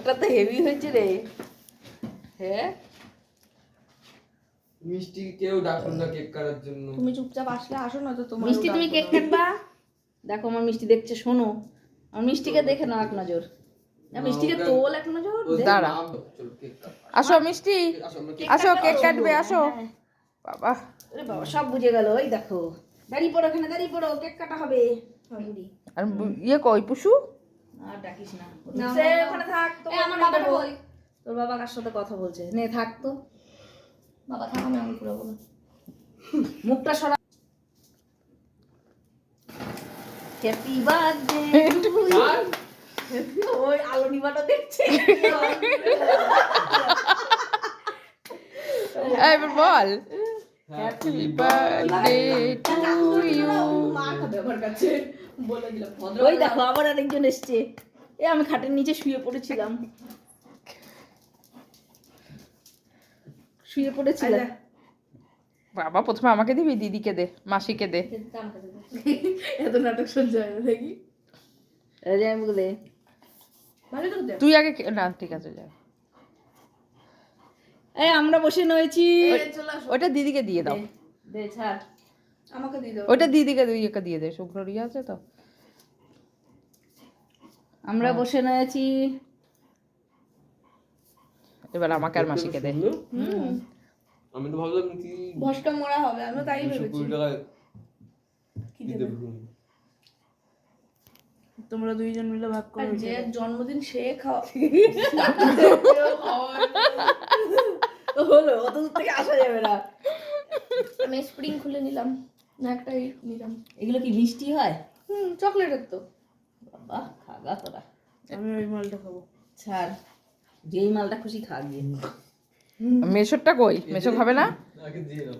কেকটা তো হেভি হয়েছে রে। হ্যাঁ মিষ্টি কেউ ডাকুন না কেক কাটার জন্য। তুমি চুপচাপ আসলে আসো না তো তোমার মিষ্টি তুমি কেক কাটবা? দেখো আমার মিষ্টি দেখছে, শোনো আমার মিষ্টিকে দেখে নাও এক নজর। মিষ্টিকে তোল এক নজর। দাঁড়া। চলো কেক কাট। আসো মিষ্টি, আসো আমরা কেক আসো কেক কাটবে, আসো। বাবা আরে বাবা সব বুঝে গেল। ওই দেখো দাঁড়িয়ে পড়ো, এখানে দাঁড়িয়ে পড়ো, কেক কাটা হবে। আর ইয়ে কই পুষু? আর ডাকিস না, না, সে না, না। ওখানে থাক। আমার বাবাটা কই? তোর বাবা কার সাথে কথা বলছে? নে থাক তো, বাবা থাক, আমি আমি পুরো বলো। মুখটা সরা। হ্যাপি বার্থডে আর ওই আলো নিবাটা দেখছে। এবার বল হ্যাপি বার্থডে টু ইউ। মার খাবে আমার কাছে বলে দিলাম ভদ্র ওই দেখো আবার আরেকজন এসছে। এ আমি খাটের নিচে শুয়ে পড়েছিলাম, শুয়ে পড়েছিলাম। বাবা প্রথমে আমাকে দিবি, দিদিকে দে, মাসিকে দে। এত নাটক সহ্য হয় না দেখি এই যে আমি বলে ভালো তো দেখ তুই আগে না, ঠিক আছে যা। এই আমরা বসে রয়েছি। চলে আসো ওটা দিদিকে দিয়ে দাও, দে ছাড়। আমাকে দিয়ে দাও ওটা দিদিকে দুইকে দিয়ে দে, শুক্র ইয়ে আছে তো। আমরা বসে রয়েছি। এবার আমাকে আর মাসিকে দে। আমি তো ভাবলাম কি ভস্কা মোড়া হবে, আমি তাই 220 ভেবেছি টাকায় কি কি দেবে দেবো? তোমরা দুইজন মিলে ভাগ আর যে জন্মদিন সে খাওয়া হলো অত দূর থেকে আসা যাবে না। আমি স্প্রিং খুলে নিলাম না, একটাই নিলাম। এগুলো কি মিষ্টি হয়? চকলেটের তো। বাবা খাগা তোরা, আমি ওই মালটা খাবো। ছাড়, যেই মালটা খুশি খা গিয়ে। মেশোরটা কই? মেশো খাবে না? আগে দিয়ে দাও।